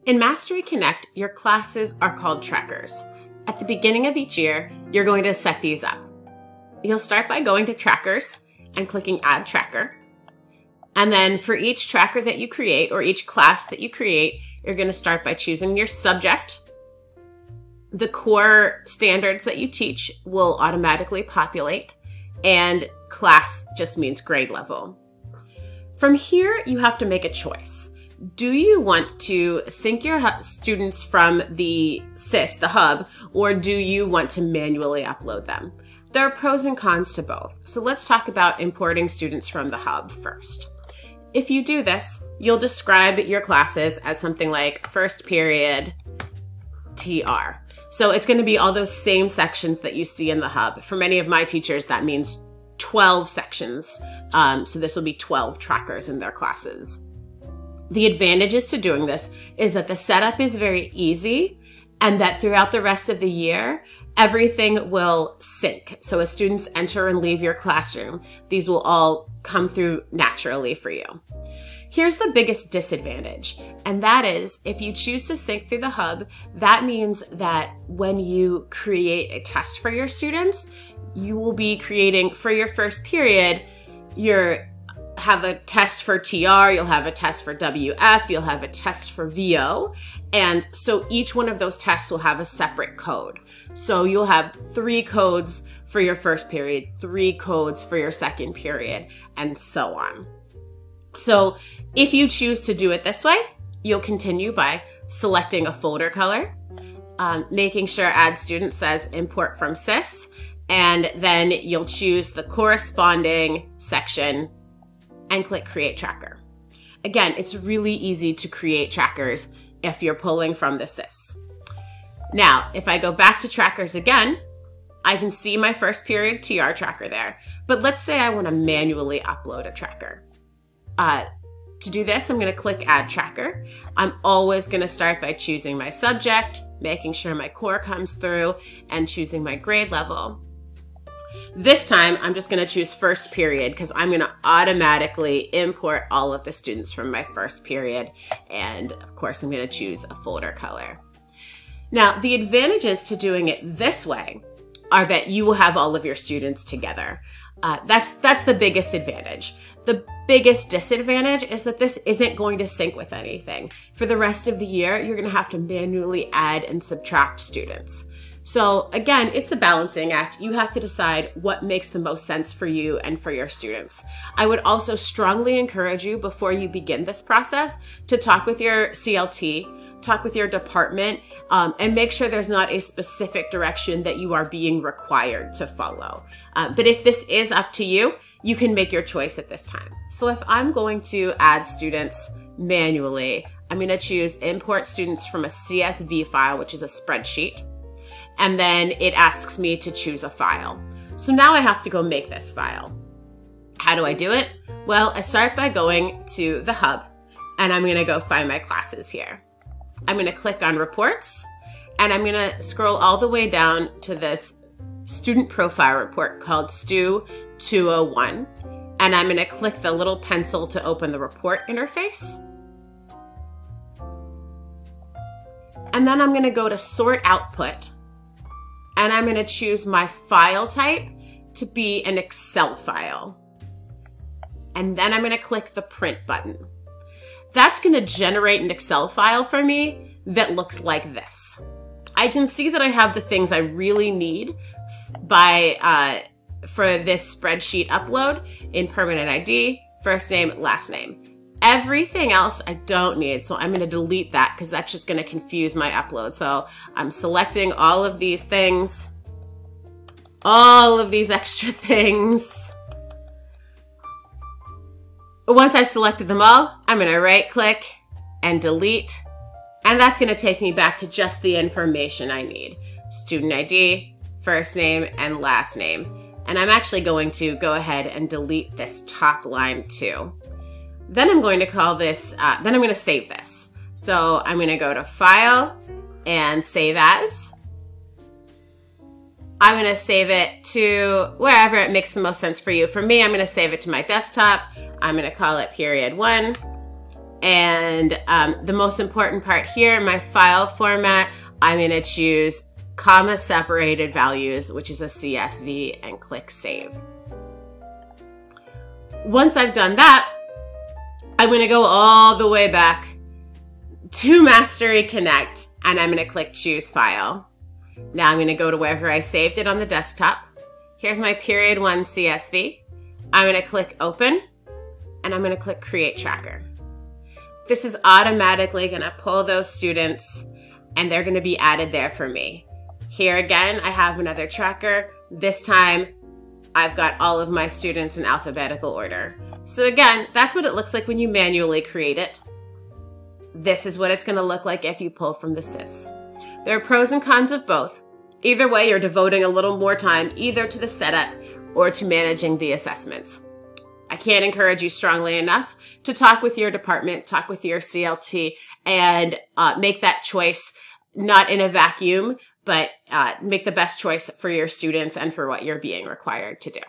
In Mastery Connect, your classes are called trackers. At the beginning of each year, you're going to set these up. You'll start by going to Trackers and clicking Add Tracker. And then for each tracker that you create, or each class that you create, you're going to start by choosing your subject. The core standards that you teach will automatically populate, and class just means grade level. From here, you have to make a choice. Do you want to sync your students from the SIS, the hub, or do you want to manually upload them? There are pros and cons to both. So let's talk about importing students from the hub first. If you do this, you'll describe your classes as something like first period TR. So it's going to be all those same sections that you see in the hub. For many of my teachers, that means 12 sections. So this will be 12 trackers in their classes. The advantages to doing this is that the setup is very easy and that throughout the rest of the year, everything will sync. So as students enter and leave your classroom, these will all come through naturally for you. Here's the biggest disadvantage, and that is if you choose to sync through the hub, that means that when you create a test for your students, you will be creating for your first period, have a test for TR, you'll have a test for WF, you'll have a test for VO. And so each one of those tests will have a separate code. So you'll have 3 codes for your first period, 3 codes for your second period, and so on. So if you choose to do it this way, you'll continue by selecting a folder color, making sure Add Student says Import from SIS, and then you'll choose the corresponding section and click Create Tracker. Again, it's really easy to create trackers if you're pulling from the SIS. Now, if I go back to trackers again, I can see my first period TR tracker there. But let's say I want to manually upload a tracker. To do this, I'm going to click Add Tracker. I'm always going to start by choosing my subject, making sure my core comes through, and choosing my grade level. This time, I'm just going to choose first period because I'm going to automatically import all of the students from my first period. And of course, I'm going to choose a folder color. Now, the advantages to doing it this way are that you will have all of your students together. That's the biggest advantage. The biggest disadvantage is that this isn't going to sync with anything. For the rest of the year, you're going to have to manually add and subtract students. So again, it's a balancing act. You have to decide what makes the most sense for you and for your students. I would also strongly encourage you before you begin this process to talk with your CLT, talk with your department, and make sure there's not a specific direction that you are being required to follow. But if this is up to you, you can make your choice at this time. So if I'm going to add students manually, I'm going to choose Import Students from a CSV file, which is a spreadsheet. And then it asks me to choose a file. So now I have to go make this file. How do I do it? Well, I start by going to the hub, and I'm gonna go find my classes here. I'm gonna click on Reports, and I'm gonna scroll all the way down to this student profile report called STU 201. And I'm gonna click the little pencil to open the report interface. And then I'm gonna go to Sort Output, and I'm going to choose my file type to be an Excel file. And then I'm going to click the Print button. That's going to generate an Excel file for me that looks like this. I can see that I have the things I really need for this spreadsheet upload in permanent ID, first name, last name. Everything else I don't need, so I'm going to delete that because that's just going to confuse my upload. So I'm selecting all of these things, all of these extra things. Once I've selected them all, I'm going to right click and delete, and that's going to take me back to just the information I need. Student ID, first name, and last name. And I'm actually going to go ahead and delete this top line too. Then I'm going to call this, then I'm going to save this. So I'm going to go to File and Save As. I'm going to save it to wherever it makes the most sense for you. For me, I'm going to save it to my desktop. I'm going to call it period 1. And the most important part here, my file format, I'm going to choose comma separated values, which is a CSV, and click Save. Once I've done that, I'm going to go all the way back to Mastery Connect, and I'm going to click Choose File. Now I'm going to go to wherever I saved it on the desktop. Here's my period 1 CSV. I'm going to click Open, and I'm going to click Create Tracker. This is automatically going to pull those students, and they're going to be added there for me. Here again, I have another tracker. This time, I've got all of my students in alphabetical order. So again, that's what it looks like when you manually create it. This is what it's going to look like if you pull from the SIS. There are pros and cons of both. Either way, you're devoting a little more time either to the setup or to managing the assessments. I can't encourage you strongly enough to talk with your department, talk with your CLT, and make that choice, not in a vacuum, but make the best choice for your students and for what you're being required to do.